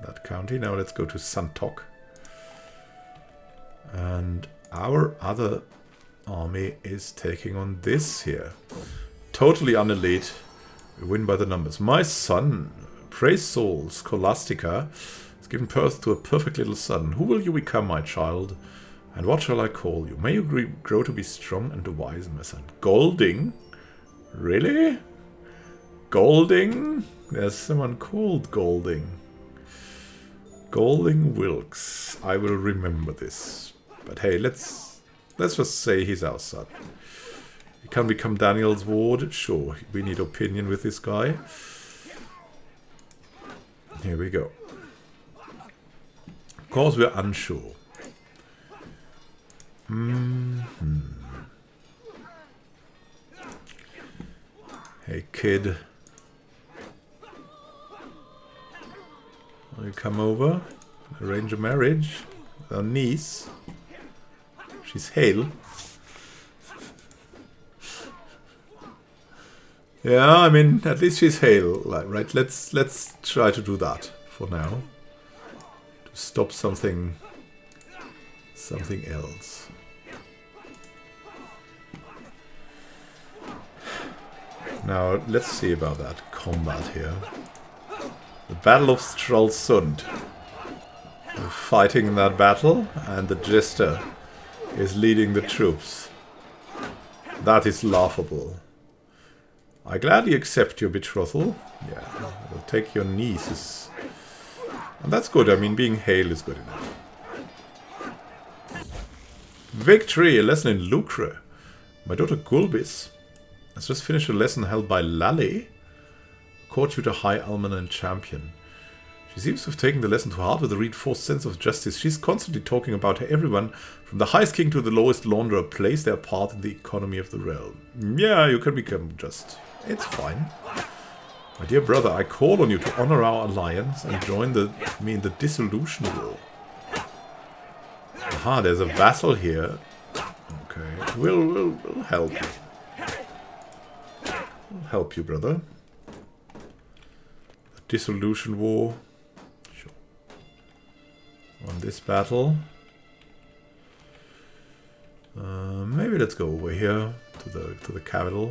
That county. Now let's go to Santok. And our other army is taking on this here. Totally unelite. We win by the numbers. My son, praise soul, Scholastica, has given birth to a perfect little son. Who will you become, my child? And what shall I call you? May you grow to be strong and wise, my son. Golding? Really? Golding? There's someone called Golding. Golding Wilkes. I will remember this. But hey, let's just say he's our son. He can become Daniel's ward. Sure, we need opinion with this guy. Here we go. Of course, we're unsure. Hey, kid. Will you come over? Arrange a marriage with our niece. She's hale. Yeah, I mean, at least she's hale, right? Let's try to do that for now. To stop something else. Now, let's see about that combat here. The Battle of Stralsund. We're fighting in that battle, and the Jester is leading the troops. That is laughable. I gladly accept your betrothal. Yeah, I'll take your nieces. And that's good. I mean, being hale is good enough. Victory! A lesson in Lucre. My daughter Gulbis has just finished a lesson held by Lally, court tutor High Almoner and Champion. She seems to have taken the lesson to heart with a reinforced sense of justice. She's constantly talking about how everyone, from the highest king to the lowest launderer, plays their part in the economy of the realm. Yeah, you can become just. It's fine. My dear brother, I call on you to honor our alliance and join me in the dissolution war. Aha, there's a vassal here. Okay, we'll help you. We'll help you, brother. The dissolution war. Sure. On this battle. Maybe let's go over here to the capital.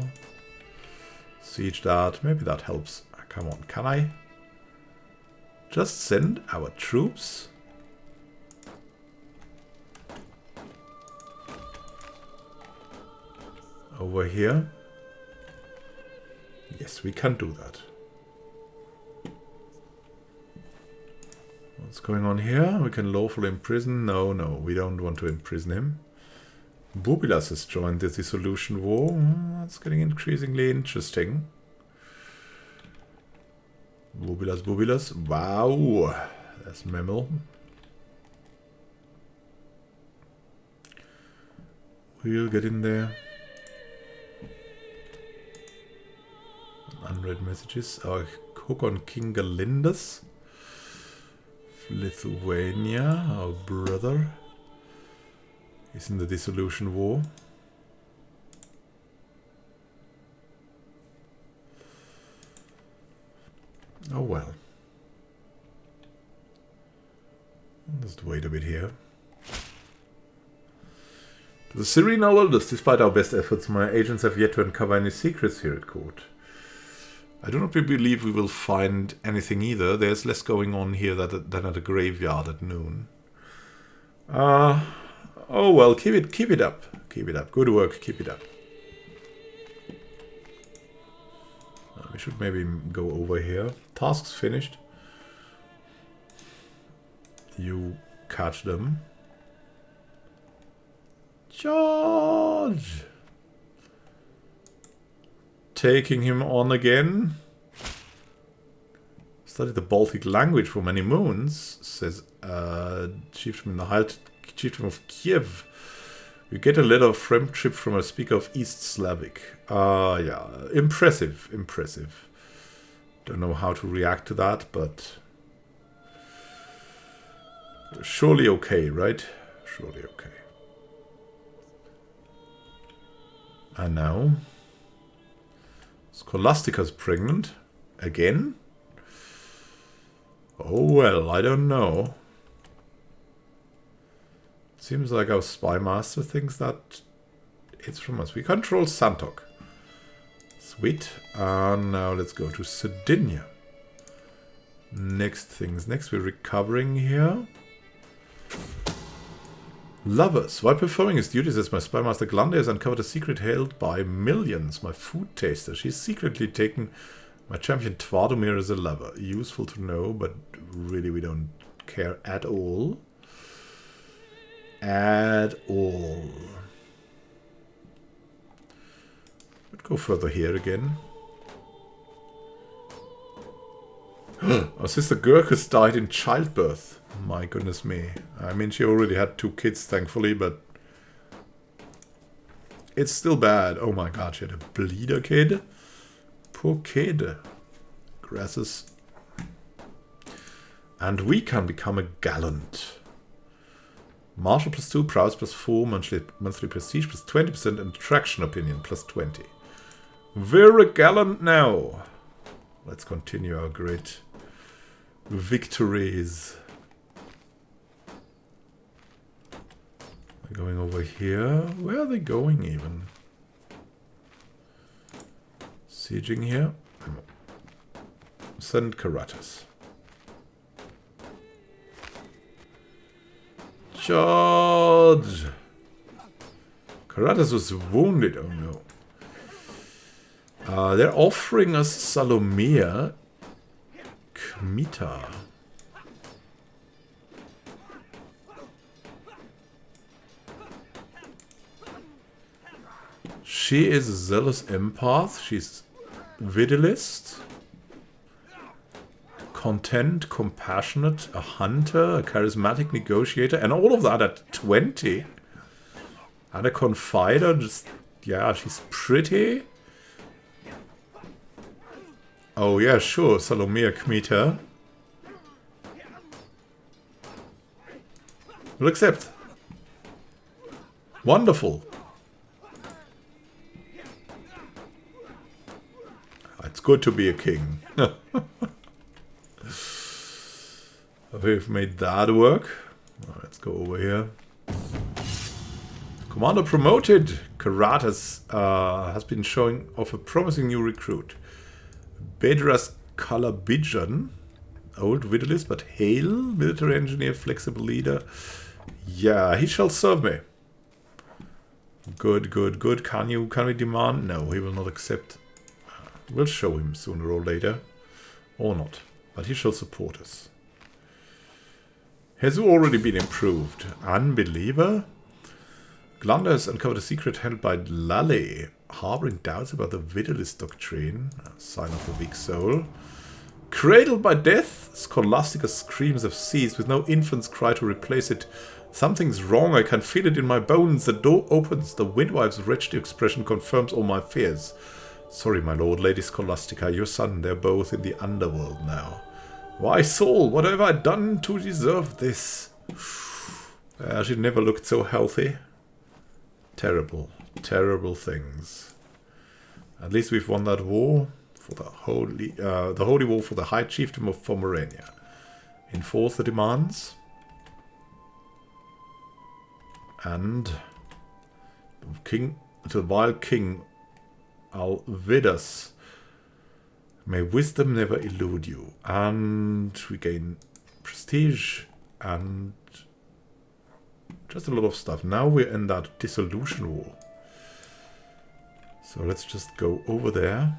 Siege that. Maybe that helps. Come on, can I just send our troops? Over here? Yes, we can do that. What's going on here? We can lawfully imprison? No, we don't want to imprison him. Bubilas has joined the dissolution war. That's getting increasingly interesting. Bubilas. Wow. That's Memel. We'll get in there. Unread messages. Oh, hook on King Galindus. Lithuania, our brother, is in the Dissolution War. Oh well. Just wait a bit here. To the serene elders, despite our best efforts, my agents have yet to uncover any secrets here at court. I do not believe we will find anything either. There's less going on here than at a graveyard at noon. Oh well, keep it up. Keep it up. Good work, keep it up. We should maybe go over here. Tasks finished. You catch them. Charge! Taking him on again. Studied the Baltic language for many moons, says chieftain in the High Chiefdom of Kiev. You get a letter of friendship from a speaker of East Slavic. Yeah, impressive, impressive. Don't know how to react to that, but surely okay, right? Surely okay. And now Scholastica's pregnant again. Oh well, I don't know. Seems like our spy master thinks that it's from us. We control Santok. Sweet. And now let's go to Sardinia. Next things. Next we're recovering here. Lovers. While performing his duties as my spy master, Glander has uncovered a secret held by millions. My food taster. She's secretly taken my champion Tvardomir as a lover. Useful to know, but really we don't care at all. At all. Let's go further here again. Our sister Gurkhas died in childbirth. My goodness me. I mean, she already had 2 kids, thankfully, but it's still bad. Oh my god, she had a bleeder kid. Poor kid. Grasses. And we can become a gallant. Martial +2, prowess +4, monthly prestige +20%, and attraction opinion +20. We're a gallant now. Let's continue our great victories. We're going over here. Where are they going even? Sieging here. Send Karatas. Charge! Karatas was wounded. Oh no. They're offering us Salomea Kmita. She is a zealous empath. She's Vidilist. Content, compassionate, a hunter, a charismatic negotiator, and all of that at 20. And a confider, just, yeah, she's pretty. Oh yeah, sure, Salomea Kmita. We'll accept. Wonderful. It's good to be a king. We've made that work. Let's go over here. Commander promoted. Karatas has been showing off a promising new recruit. Bedras Kalabijan. Old Vidilist, but hale. Military engineer, flexible leader. Yeah, he shall serve me. Good, good, good. Can we demand? No, he will not accept. We'll show him sooner or later. Or not. But he shall support us. Has already been improved. Unbeliever? Glander has uncovered a secret held by Lale, harboring doubts about the Vidilist doctrine. A sign of a weak soul. Cradled by death? Scholastica screams have ceased, with no infant's cry to replace it. Something's wrong, I can feel it in my bones. The door opens, the midwife's wretched expression confirms all my fears. Sorry, my lord, Lady Scholastica, your son, they're both in the underworld now. Why, Saul, what have I done to deserve this? She never looked so healthy. Terrible, terrible things. At least we've won that war for the holy war for the High Chiefdom of Pomerania. Enforce the demands. And the vile king Alvidas, may wisdom never elude you. And we gain prestige and just a lot of stuff. Now we're in that dissolution war. So let's just go over there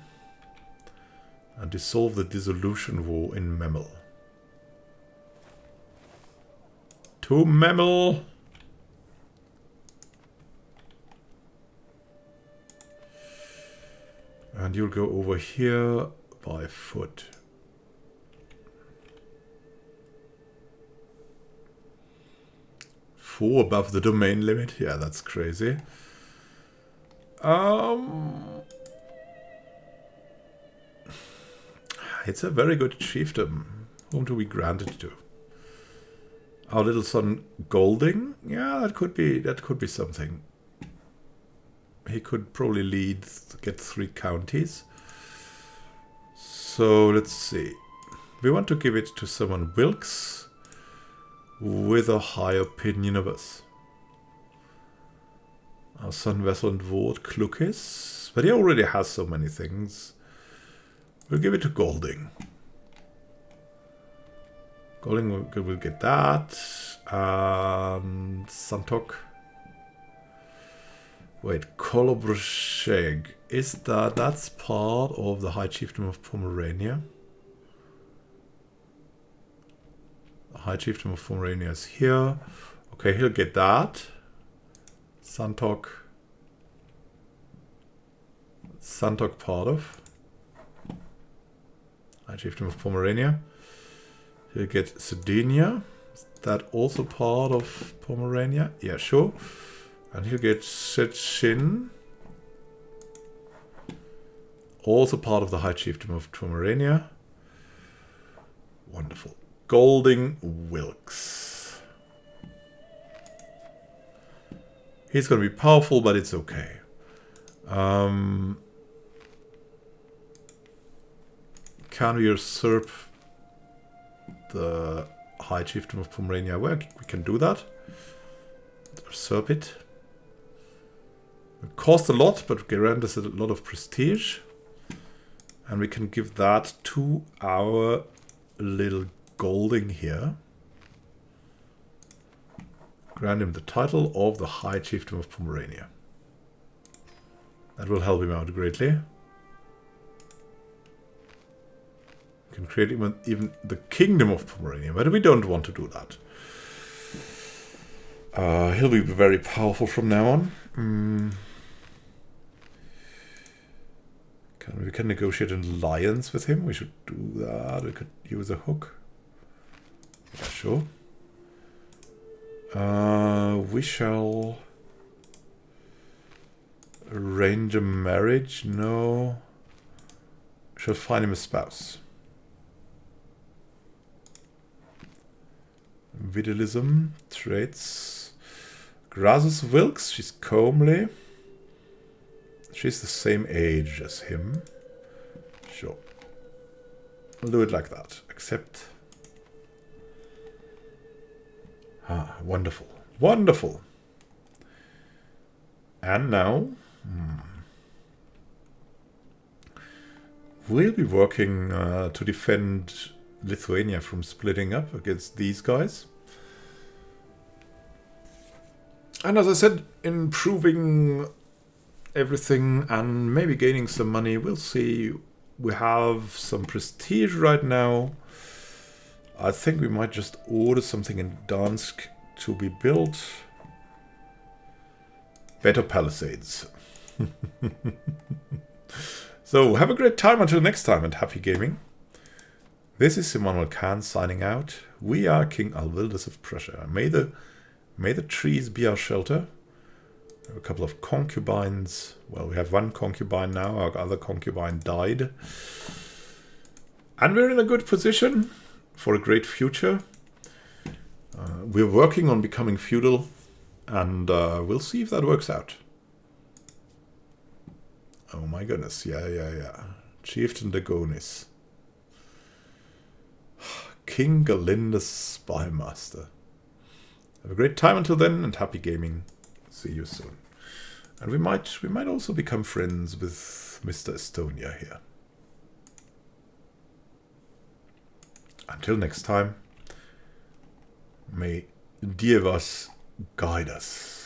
and dissolve the dissolution war in Memel. To Memel! And you'll go over here by foot. Four above the domain limit? Yeah, that's crazy. It's a very good chiefdom. Whom do we grant it to? Our little son Golding? Yeah, that could be something. He could probably get 3 counties. So let's see. We want to give it to someone Wilkes with a high opinion of us. Our son Vessel and Ward Klukis, but he already has so many things. We'll give it to Golding. Golding will get that. And Santok. Wait, Kolobrsheg. That's part of the High Chiefdom of Pomerania? The High Chiefdom of Pomerania is here. Okay, he'll get that. Santok part of High Chiefdom of Pomerania. He'll get Sardinia. Is that also part of Pomerania? Yeah, sure. And he'll get Szczecin. Also part of the High Chiefdom of Pomerania. Wonderful. Golding Wilkes. He's going to be powerful, but it's okay. Can we usurp the High Chiefdom of Pomerania? Well, we can do that. Usurp it. It costs a lot, but grant us a lot of prestige. And we can give that to our little Golding here. Grant him the title of the High Chiefdom of Pomerania. That will help him out greatly. We can create even the Kingdom of Pomerania, but we don't want to do that. He'll be very powerful from now on. We can negotiate an alliance with him. We should do that. We could use a hook. Yeah, sure. We shall arrange a marriage. No. We shall find him a spouse. Vidilism, traits. Grasus Wilkes, she's comely. She's the same age as him. Sure. We'll do it like that. Accept. Ah, wonderful. Wonderful. And now... we'll be working to defend Lithuania from splitting up against these guys. And as I said, improving everything and maybe gaining some money. We'll see. We have some prestige right now. I think we might just order something in Dansk to be built. Better palisades. So have a great time until next time and happy gaming. This is Immanuel Khan signing out. We are King Alvildas of Prussia. May the trees be our shelter. We have a couple of concubines. Well, we have one concubine now. Our other concubine died. And we're in a good position for a great future. We're working on becoming feudal, and we'll see if that works out. Oh my goodness, yeah. Chieftain Dagonis. King Galinda's Spymaster. Have a great time until then, and happy gaming. See you soon. And we might also become friends with Mr. Estonia here. Until next time, may Dievas guide us.